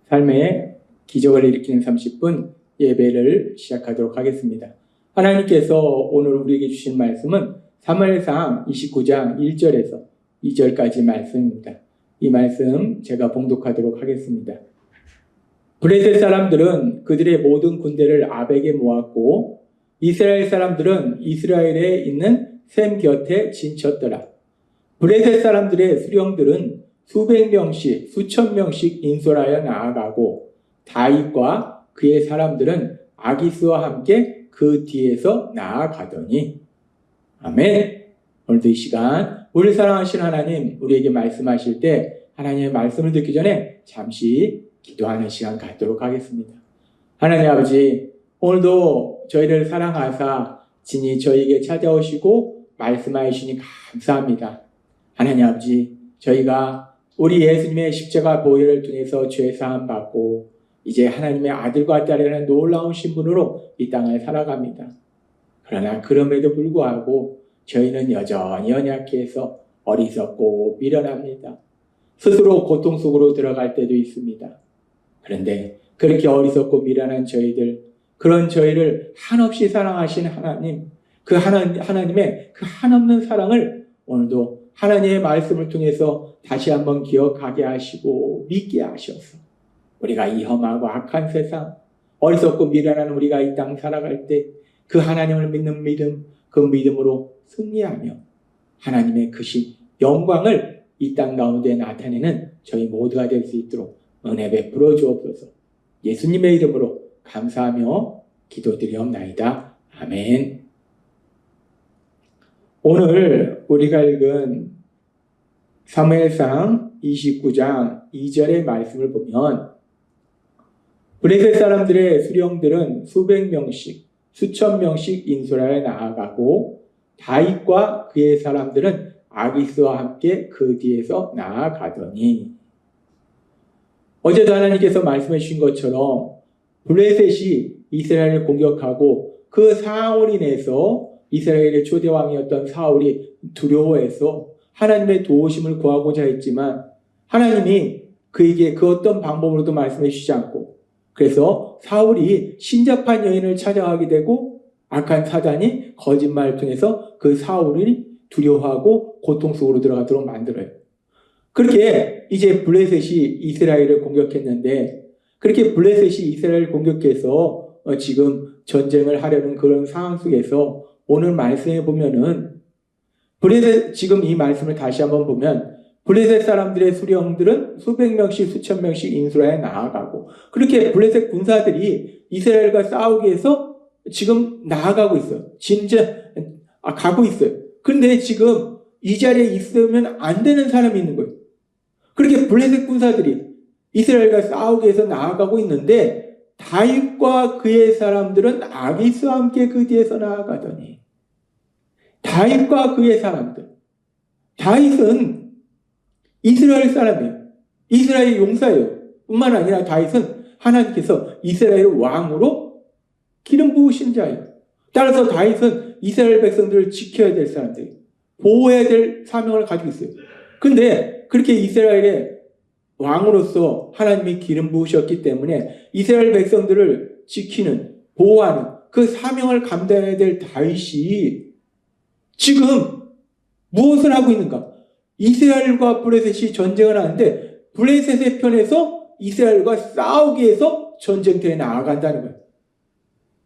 삶의 기적을 일으키는 30분 예배를 시작하도록 하겠습니다. 하나님께서 오늘 우리에게 주신 말씀은 사무엘상 29장 1절에서 2절까지 말씀입니다. 이 말씀 제가 봉독하도록 하겠습니다. 블레셋 사람들은 그들의 모든 군대를 아벡에 모았고 이스라엘 사람들은 이스라엘에 있는 셈 곁에 진쳤더라. 블레셋 사람들의 수령들은 수백 명씩 수천 명씩 인솔하여 나아가고 다윗과 그의 사람들은 아기스와 함께 그 뒤에서 나아가더니. 아멘. 오늘도 이 시간 우리 사랑하신 하나님 우리에게 말씀하실 때 하나님의 말씀을 듣기 전에 잠시 기도하는 시간 갖도록 하겠습니다. 하나님 아버지, 오늘도 저희를 사랑하사 진히 저희에게 찾아오시고 말씀하시니 감사합니다. 하나님 아버지, 저희가 우리 예수님의 십자가 보혈을 통해서 죄사함 받고 이제 하나님의 아들과 딸이라는 놀라운 신분으로 이 땅을 살아갑니다. 그러나 그럼에도 불구하고 저희는 여전히 연약해서 어리석고 미련합니다. 스스로 고통 속으로 들어갈 때도 있습니다. 그런데 그렇게 어리석고 미련한 저희들, 그런 저희를 한없이 사랑하신 하나님, 그 하나님의 그 한없는 사랑을 오늘도 하나님의 말씀을 통해서 다시 한번 기억하게 하시고 믿게 하셔서 우리가 이 험하고 악한 세상, 어리석고 미련한 우리가 이 땅 살아갈 때 그 하나님을 믿는 믿음, 그 믿음으로 승리하며 하나님의 크신 영광을 이 땅 가운데 나타내는 저희 모두가 될 수 있도록 은혜 베풀어 주옵소서. 예수님의 이름으로 감사하며 기도드리옵나이다. 아멘. 오늘 우리가 읽은 사무엘상 29장 2절의 말씀을 보면 블레셋 사람들의 수령들은 수백 명씩 수천 명씩 인솔하여 나아가고 다윗과 그의 사람들은 아기스와 함께 그 뒤에서 나아가더니. 어제도 하나님께서 말씀해 주신 것처럼 블레셋이 이스라엘을 공격하고 그 상황으로 인해서 이스라엘의 초대왕이었던 사울이 두려워해서 하나님의 도우심을 구하고자 했지만 하나님이 그에게 그 어떤 방법으로도 말씀해 주시지 않고, 그래서 사울이 신접한 여인을 찾아가게 되고 악한 사단이 거짓말을 통해서 그 사울이 두려워하고 고통 속으로 들어가도록 만들어요. 그렇게 이제 블레셋이 이스라엘을 공격했는데, 그렇게 블레셋이 이스라엘을 공격해서 지금 전쟁을 하려는 그런 상황 속에서 오늘 말씀에 보면은 블레셋, 지금 이 말씀을 다시 한번 보면 블레셋 사람들의 수령들은 수백 명씩 수천 명씩 인솔하여 나아가고, 그렇게 블레셋 군사들이 이스라엘과 싸우기 위해서 지금 나아가고 있어요. 가고 있어요. 그런데 지금 이 자리에 있으면 안 되는 사람이 있는 거예요. 그렇게 블레셋 군사들이 이스라엘과 싸우기 위해서 나아가고 있는데 다윗과 그의 사람들은 아기스와 함께 그 뒤에서 나아가더니. 다윗과 그의 사람들. 다윗은 이스라엘 사람이에요. 이스라엘 용사예요. 뿐만 아니라 다윗은 하나님께서 이스라엘 왕으로 기름 부으신 자예요. 따라서 다윗은 이스라엘 백성들을 지켜야 될 사람들이에요. 보호해야 될 사명을 가지고 있어요. 근데 그렇게 이스라엘의 왕으로서 하나님이 기름 부으셨기 때문에 이스라엘 백성들을 지키는, 보호하는 그 사명을 감당해야 될 다윗이 지금 무엇을 하고 있는가? 이스라엘과 블레셋이 전쟁을 하는데 블레셋의 편에서 이스라엘과 싸우기 위해서 전쟁터에 나아간다는 거예요.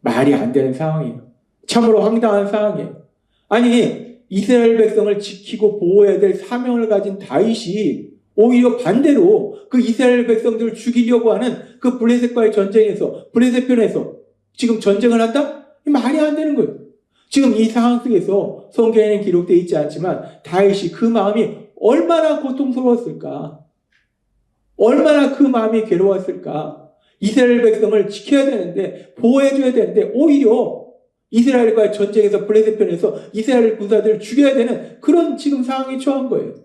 말이 안 되는 상황이에요. 참으로 황당한 상황이에요. 아니, 이스라엘 백성을 지키고 보호해야 될 사명을 가진 다윗이 오히려 반대로 그 이스라엘 백성들을 죽이려고 하는 그 블레셋과의 전쟁에서, 블레셋 편에서 지금 전쟁을 한다? 말이 안 되는 거예요. 지금 이 상황 속에서 성경에는 기록되어 있지 않지만 다윗이 그 마음이 얼마나 고통스러웠을까? 얼마나 그 마음이 괴로웠을까? 이스라엘 백성을 지켜야 되는데, 보호해줘야 되는데 오히려 이스라엘과의 전쟁에서 블레셋 편에서 이스라엘 군사들을 죽여야 되는 그런 지금 상황에 처한 거예요.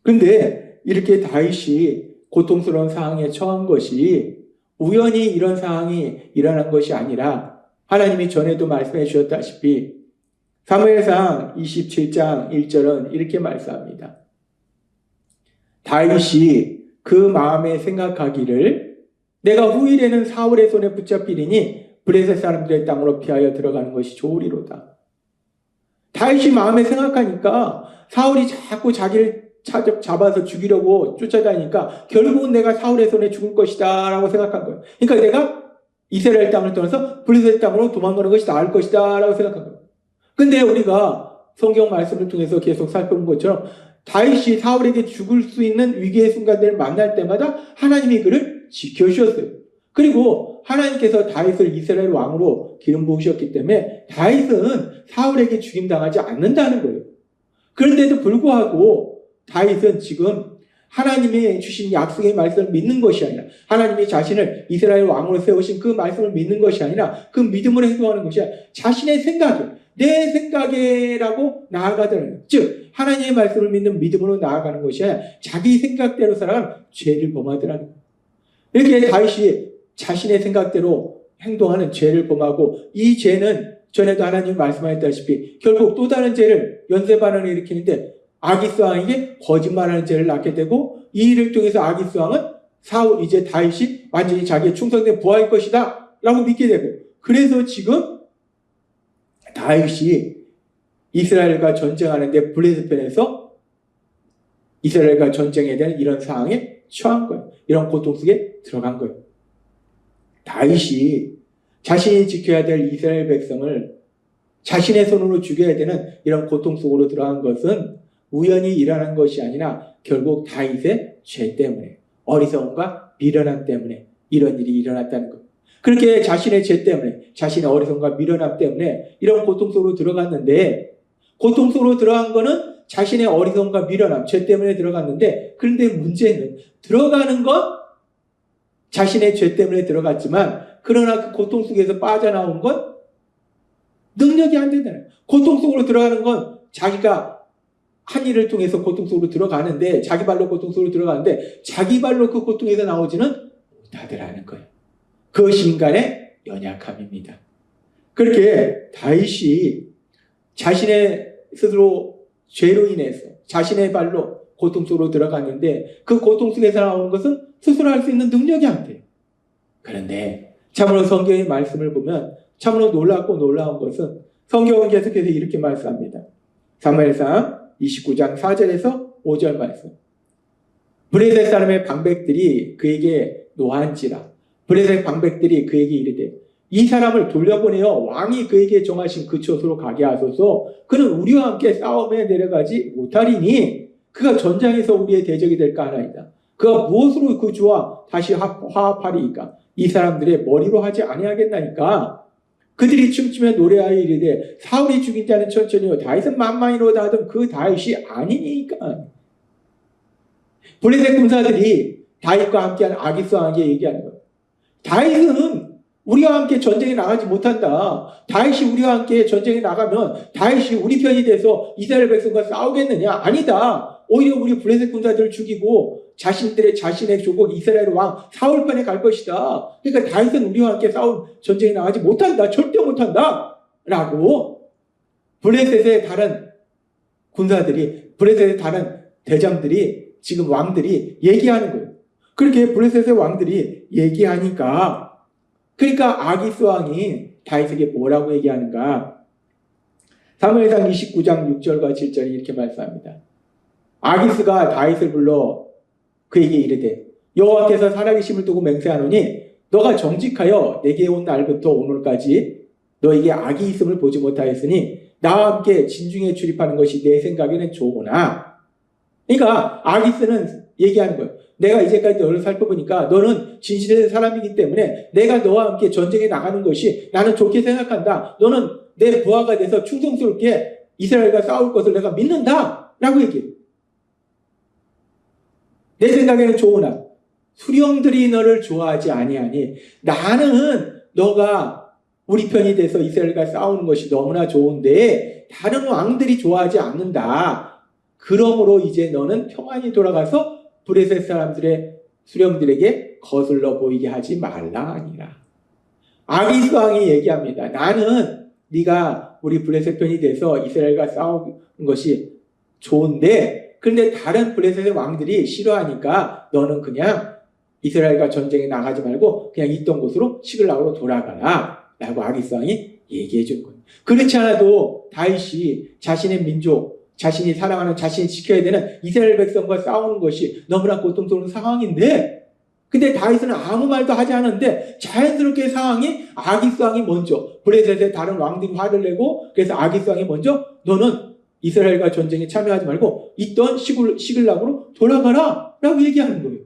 그런데 이렇게 다윗이 고통스러운 상황에 처한 것이 우연히 이런 상황이 일어난 것이 아니라 하나님이 전에도 말씀해 주셨다시피 사무엘상 27장 1절은 이렇게 말씀합니다. 다윗이 그 마음에 생각하기를 내가 후일에는 사울의 손에 붙잡히리니 블레셋 사람들의 땅으로 피하여 들어가는 것이 좋으리로다. 다윗이 마음에 생각하니까 사울이 자꾸 자기를 잡아서 죽이려고 쫓아다니니까 결국은 내가 사울의 손에 죽을 것이다 라고 생각한 거예요. 그러니까 내가 이스라엘 땅을 떠나서 블레셋 땅으로 도망가는 것이 나을 것이다 라고 생각한 거예요. 근데 우리가 성경 말씀을 통해서 계속 살펴본 것처럼 다윗이 사울에게 죽을 수 있는 위기의 순간들을 만날 때마다 하나님이 그를 지켜주셨어요. 그리고 하나님께서 다윗을 이스라엘 왕으로 기름 부으셨기 때문에 다윗은 사울에게 죽임당하지 않는다는 거예요. 그런데도 불구하고 다윗은 지금 하나님이 주신 약속의 말씀을 믿는 것이 아니라 하나님이 자신을 이스라엘 왕으로 세우신 그 말씀을 믿는 것이 아니라 그 믿음으로 행동하는 것이 아니라 자신의 생각에 내 생각에라고 나아가더라는 거예요. 즉 하나님의 말씀을 믿는 믿음으로 나아가는 것이 아니라 자기 생각대로 살아가는 죄를 범하더라는 거예요. 이렇게 다윗이 자신의 생각대로 행동하는 죄를 범하고 이 죄는 전에도 하나님이 말씀하셨다시피 결국 또 다른 죄를 연쇄반응을 일으키는데 아기스 왕에게 거짓말하는 죄를 낳게 되고 이 일을 통해서 아기스 왕은 사울 이제 다윗이 완전히 자기의 충성된 부하일 것이다 라고 믿게 되고 그래서 지금 다윗이 이스라엘과 전쟁하는데 블레셋 편에서 이스라엘과 전쟁에 대한 이런 상황에 처한 거예요. 이런 고통 속에 들어간 거예요. 다윗이 자신이 지켜야 될 이스라엘 백성을 자신의 손으로 죽여야 되는 이런 고통 속으로 들어간 것은 우연히 일어난 것이 아니라 결국 다윗의 죄 때문에 어리석음과 미련함 때문에 이런 일이 일어났다는 것. 그렇게 자신의 죄 때문에 자신의 어리석음과 미련함 때문에 이런 고통 속으로 들어갔는데 고통 속으로 들어간 거는 자신의 어리석음과 미련함, 죄 때문에 들어갔는데 그런데 문제는 들어가는 건 자신의 죄 때문에 들어갔지만 그러나 그 고통 속에서 빠져나온 건 능력이 안 된다는 거예요. 고통 속으로 들어가는 건 자기가 한 일을 통해서 고통 속으로 들어가는데 자기 발로 고통 속으로 들어가는데 자기 발로 그 고통에서 나오지는 못하더라는 거예요. 그것이 인간의 연약함입니다. 그렇게 다윗이 자신의 스스로 죄로 인해서 자신의 발로 고통 속으로 들어갔는데 그 고통 속에서 나오는 것은 스스로 할 수 있는 능력이 안 돼요. 그런데 참으로 성경의 말씀을 보면 참으로 놀랍고 놀라운 것은 성경은 계속해서 이렇게 말씀합니다. 사무엘상 29장 4절에서 5절 말씀. 블레셋 사람의 방백들이 그에게 노한지라. 블레셋 방백들이 그에게 이르되 이 사람을 돌려보내어 왕이 그에게 정하신 그 곳으로 가게 하소서. 그는 우리와 함께 싸움에 내려가지 못하리니 그가 전장에서 우리의 대적이 될까 하나이다. 그가 무엇으로 그 주와 다시 화합하리이까? 이 사람들의 머리로 하지 아니하겠나이까? 그들이 춤추며 노래하여 이르되 사울이 죽인 자는 천천히요 다윗은 만만히로다 하던 그 다윗이 아니니까. 블레셋 군사들이 다윗과 함께한 아기스 왕에게 얘기하는 거예요. 다윗은 우리와 함께 전쟁에 나가지 못한다. 다윗이 우리와 함께 전쟁에 나가면 다윗이 우리 편이 돼서 이스라엘 백성과 싸우겠느냐? 아니다. 오히려 우리 블레셋 군사들을 죽이고 자신의 조국 이스라엘 왕 사울 편에 갈 것이다. 그러니까 다윗은 우리와 함께 전쟁에 나가지 못한다. 절대 못한다. 라고 블레셋의 다른 군사들이 블레셋의 다른 대장들이 지금 왕들이 얘기하는 거예요. 그렇게 블레셋의 왕들이 얘기하니까 그러니까 아기스 왕이 다윗에게 뭐라고 얘기하는가? 사무엘상 29장 6절과 7절이 이렇게 말씀합니다. 아기스가 다윗을 불러 그에게 이르되 여호와께서 살아계심을 두고 맹세하노니 너가 정직하여 내게 온 날부터 오늘까지 너에게 악이 있음을 보지 못하였으니 나와 함께 진중에 출입하는 것이 내 생각에는 좋으나. 그러니까 아기스는 얘기하는 거예요. 내가 이제까지 너를 살펴보니까 너는 진실된 사람이기 때문에 내가 너와 함께 전쟁에 나가는 것이 나는 좋게 생각한다. 너는 내 부하가 돼서 충성스럽게 이스라엘과 싸울 것을 내가 믿는다. 라고 얘기해요. 내 생각에는 좋으나 수령들이 너를 좋아하지 아니하니 나는 너가 우리 편이 돼서 이스라엘과 싸우는 것이 너무나 좋은데 다른 왕들이 좋아하지 않는다. 그러므로 이제 너는 평안히 돌아가서 블레셋 사람들의 수령들에게 거슬러 보이게 하지 말라 아니라. 아기스 왕이 얘기합니다. 나는 네가 우리 블레셋 편이 돼서 이스라엘과 싸우는 것이 좋은데 그런데 다른 블레셋의 왕들이 싫어하니까 너는 그냥 이스라엘과 전쟁에 나가지 말고 그냥 있던 곳으로 시글락으로 돌아가라 라고 아기스 왕이 얘기해 준 거예요. 그렇지 않아도 다윗이 자신의 민족, 자신이 사랑하는, 자신이 지켜야 되는 이스라엘 백성과 싸우는 것이 너무나 고통스러운 상황인데, 근데 다윗은 아무 말도 하지 않았는데 자연스럽게 상황이 아기스 왕이 먼저, 블레셋의 다른 왕들이 화를 내고, 그래서 아기스 왕이 먼저 너는 이스라엘과 전쟁에 참여하지 말고 있던 시글락으로 돌아가라 라고 얘기하는 거예요.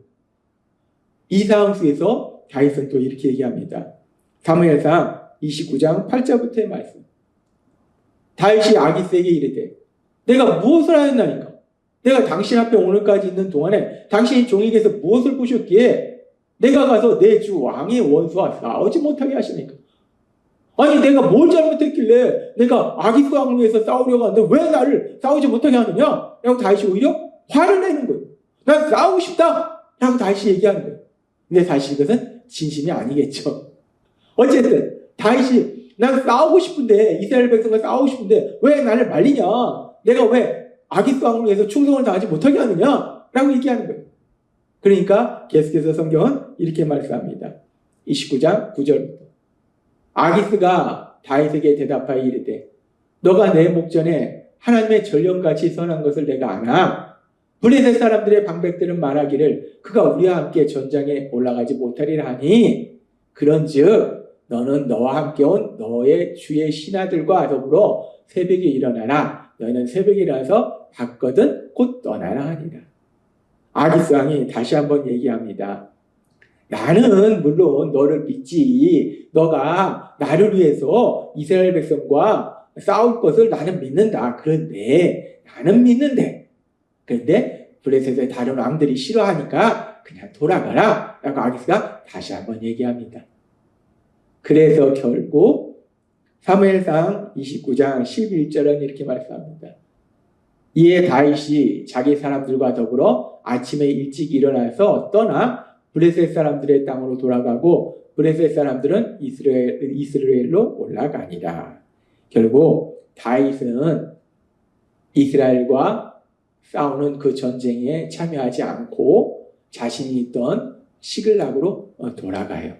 이 상황 속에서 다윗은 또 이렇게 얘기합니다. 사무엘상 29장 8절부터의 말씀. 다윗이 아기스에게 이르되 내가 무엇을 하였나니까? 내가 당신 앞에 오늘까지 있는 동안에 당신이 종에게서 무엇을 보셨기에 내가 가서 내 주 왕의 원수와 싸우지 못하게 하시니까? 아니 내가 뭘 잘못했길래 내가 아기스 왕을 위해서 싸우려고 하는데 왜 나를 싸우지 못하게 하느냐? 라고 다윗이 오히려 화를 내는 거예요. 난 싸우고 싶다! 라고 다윗이 얘기하는 거예요. 근데 사실 이것은 진심이 아니겠죠. 어쨌든 다윗이 난 싸우고 싶은데, 이스라엘 백성과 싸우고 싶은데 왜 나를 말리냐? 내가 왜 아기스 왕을 위해서 충성을 다하지 못하게 하느냐? 라고 얘기하는 거예요. 그러니까 계속해서 성경은 이렇게 말씀합니다. 29장 9절부터. 아기스가 다윗에게 대답하여 이르되 너가 내 목전에 하나님의 전령같이 선한 것을 내가 아나? 블레셋 사람들의 방백들은 말하기를 그가 우리와 함께 전장에 올라가지 못하리라 하니 그런즉 너는 너와 함께 온 너의 주의 신하들과 더불어 새벽에 일어나라. 너희는 새벽에 일어나서 받거든 곧 떠나라 하니라. 아기스 왕이 다시 한번 얘기합니다. 나는 물론 너를 믿지. 너가 나를 위해서 이스라엘 백성과 싸울 것을 나는 믿는다. 그런데 나는 믿는데 그런데 블레셋의 다른 왕들이 싫어하니까 그냥 돌아가라 라고 아기스가 다시 한번 얘기합니다. 그래서 결국 사무엘상 29장 11절은 이렇게 말씀합니다. 이에 다윗이 자기 사람들과 더불어 아침에 일찍 일어나서 떠나 블레셋 사람들의 땅으로 돌아가고 블레셋 사람들은 이스라엘로 올라가니라. 결국 다윗은 이스라엘과 싸우는 그 전쟁에 참여하지 않고 자신이 있던 시글락으로 돌아가요.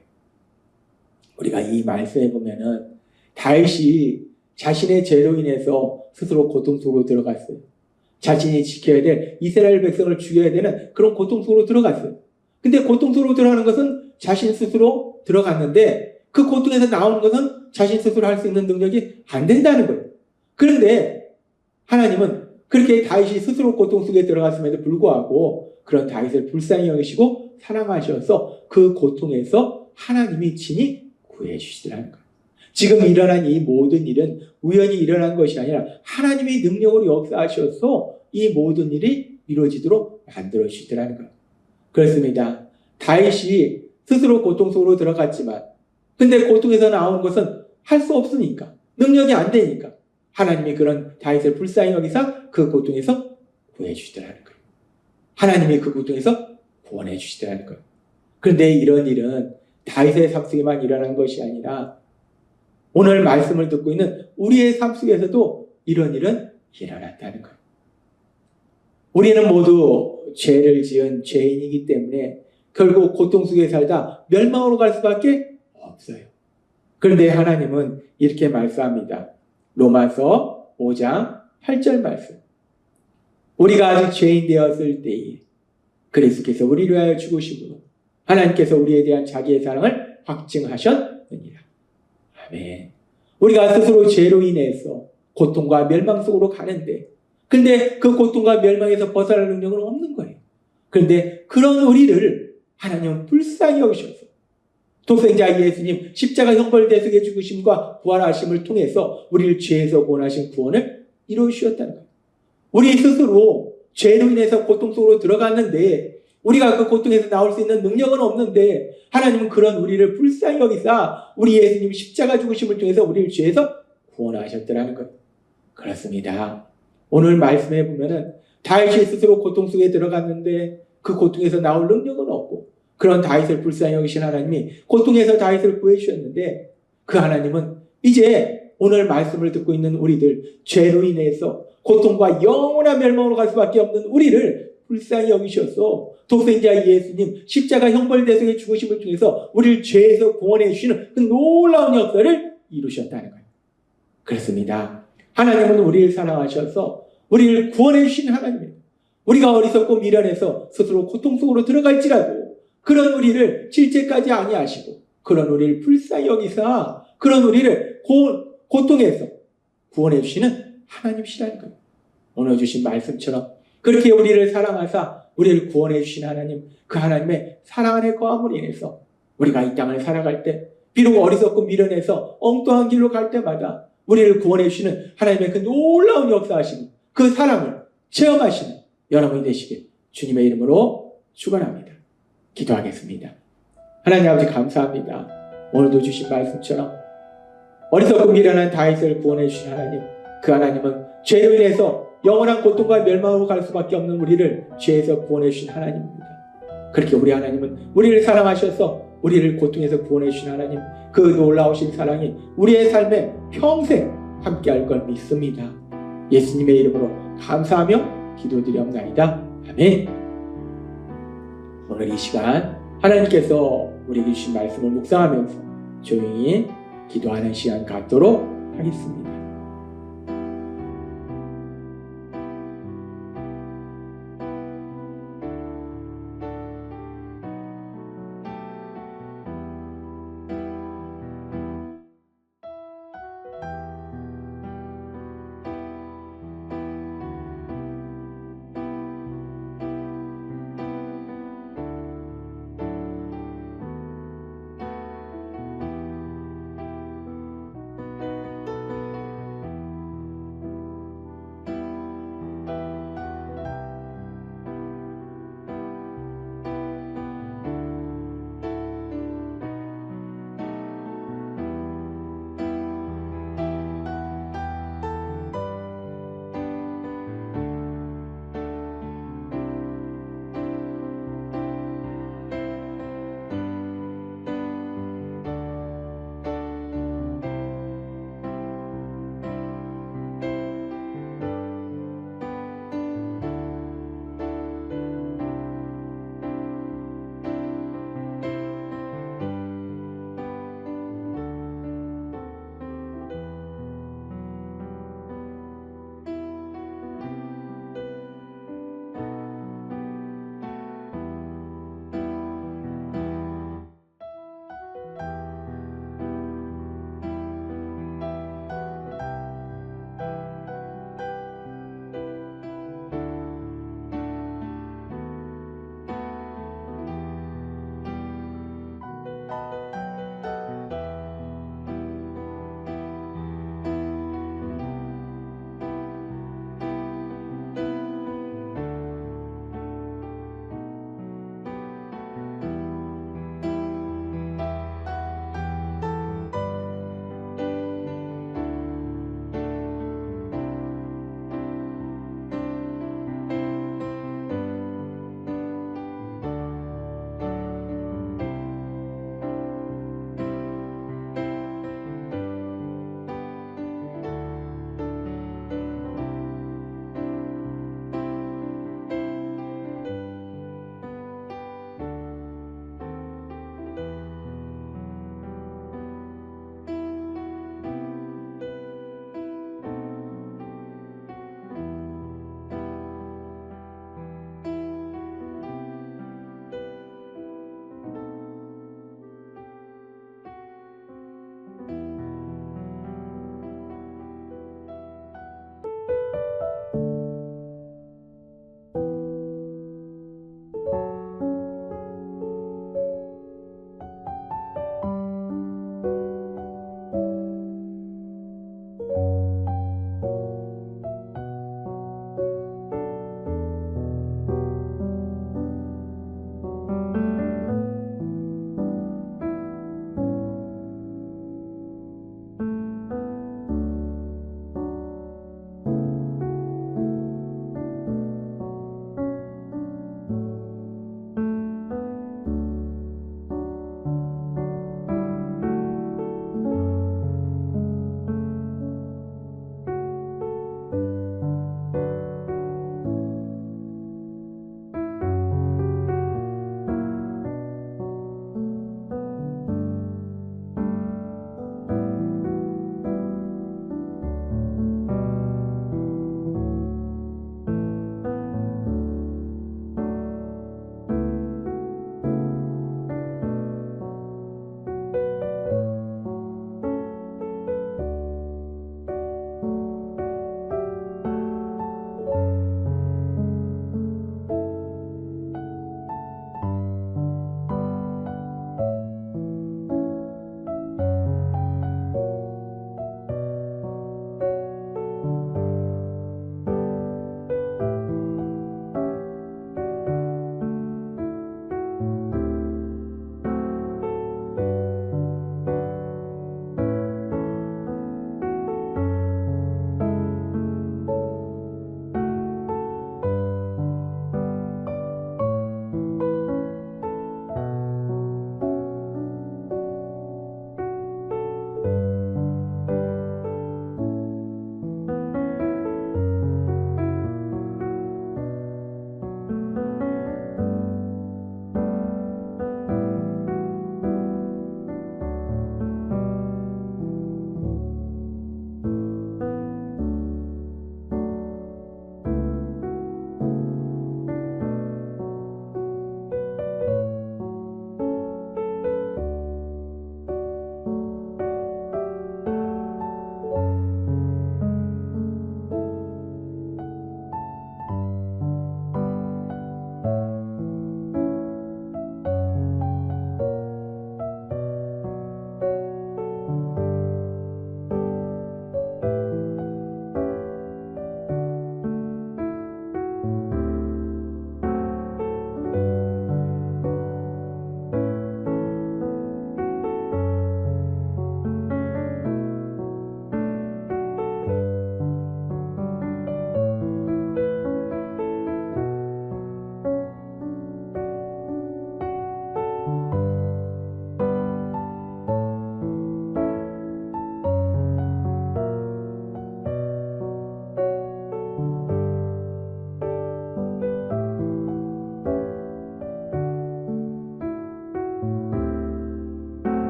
우리가 이 말씀에 보면은 다윗이 자신의 죄로 인해서 스스로 고통 속으로 들어갔어요. 자신이 지켜야 될 이스라엘 백성을 죽여야 되는 그런 고통 속으로 들어갔어요. 근데 고통 속으로 들어가는 것은 자신 스스로 들어갔는데 그 고통에서 나오는 것은 자신 스스로 할 수 있는 능력이 안 된다는 거예요. 그런데 하나님은 그렇게 다윗이 스스로 고통 속에 들어갔음에도 불구하고 그런 다윗을 불쌍히 여기시고 사랑하셔서 그 고통에서 하나님이 친히 구해주시더라는 거예요. 지금 일어난 이 모든 일은 우연히 일어난 것이 아니라 하나님의 능력으로 역사하셔서 이 모든 일이 이루어지도록 만들어주시더라는 거예요. 그렇습니다. 다윗이 스스로 고통 속으로 들어갔지만 근데 고통에서 나오는 것은 할 수 없으니까 능력이 안 되니까 하나님이 그런 다윗을 불쌍히 여기사 그 고통에서 구해주시더라는 거예요. 하나님이 그 고통에서 구원해 주시더라는 거예요. 그런데 이런 일은 다윗의 삶 속에만 일어난 것이 아니라 오늘 말씀을 듣고 있는 우리의 삶 속에서도 이런 일은 일어났다는 거예요. 우리는 모두 죄를 지은 죄인이기 때문에 결국 고통 속에 살다 멸망으로 갈 수밖에 없어요. 그런데 하나님은 이렇게 말씀합니다. 로마서 5장 8절 말씀. 우리가 아직 죄인 되었을 때에 그리스도께서 우리를 위하여 죽으심으로 하나님께서 우리에 대한 자기의 사랑을 확증하셨느니라. 아멘. 우리가 스스로 죄로 인해서 고통과 멸망 속으로 가는데 근데 그 고통과 멸망에서 벗어날 능력은 없는 거예요. 그런데 그런 우리를 하나님은 불쌍히 여기셔서 독생자 예수님 십자가 형벌 대속의 죽으심과 부활하심을 통해서 우리를 죄에서 구원하신 구원을 이루어주셨다는 거예요. 우리 스스로 죄로 인해서 고통 속으로 들어갔는데 우리가 그 고통에서 나올 수 있는 능력은 없는데 하나님은 그런 우리를 불쌍히 여기사 우리 예수님 십자가 죽으심을 통해서 우리를 죄에서 구원하셨더라는 거예요. 그렇습니다. 오늘 말씀해 보면은 다윗이 스스로 고통 속에 들어갔는데 그 고통에서 나올 능력은 없고 그런 다윗을 불쌍히 여기신 하나님이 고통에서 다윗을 구해주셨는데 그 하나님은 이제 오늘 말씀을 듣고 있는 우리들 죄로 인해서 고통과 영원한 멸망으로 갈 수밖에 없는 우리를 불쌍히 여기셔서 독생자 예수님 십자가 형벌대속의 죽으심을 통해서 우리를 죄에서 구원해 주시는 그 놀라운 역사를 이루셨다는 거예요. 그렇습니다. 하나님은 우리를 사랑하셔서 우리를 구원해 주신 하나님이에요. 우리가 어리석고 미련해서 스스로 고통 속으로 들어갈지라도 그런 우리를 질책까지 아니하시고 그런 우리를 불쌍히 여기사 그런 우리를 고통에서 구원해 주시는 하나님이시라는 거예요. 오늘 주신 말씀처럼 그렇게 우리를 사랑하사 우리를 구원해 주신 하나님, 그 하나님의 사랑 안에 거함으로 인해서 우리가 이 땅을 살아갈 때 비록 어리석고 미련해서 엉뚱한 길로 갈 때마다 우리를 구원해 주시는 하나님의 그 놀라운 역사하시는 그 사랑을 체험하시는 여러분이 되시길 주님의 이름으로 축원합니다. 기도하겠습니다. 하나님 아버지 감사합니다. 오늘도 주신 말씀처럼 어리석고 미련한 다윗을 구원해 주신 하나님, 그 하나님은 죄로 인해서 영원한 고통과 멸망으로 갈 수밖에 없는 우리를 죄에서 구원해 주신 하나님입니다. 그렇게 우리 하나님은 우리를 사랑하셔서 우리를 고통에서 구원해 주신 하나님, 그 놀라우신 사랑이 우리의 삶에 평생 함께할 걸 믿습니다. 예수님의 이름으로 감사하며 기도드리옵나이다. 아멘. 오늘 이 시간 하나님께서 우리에게 주신 말씀을 묵상하면서 조용히 기도하는 시간 갖도록 하겠습니다.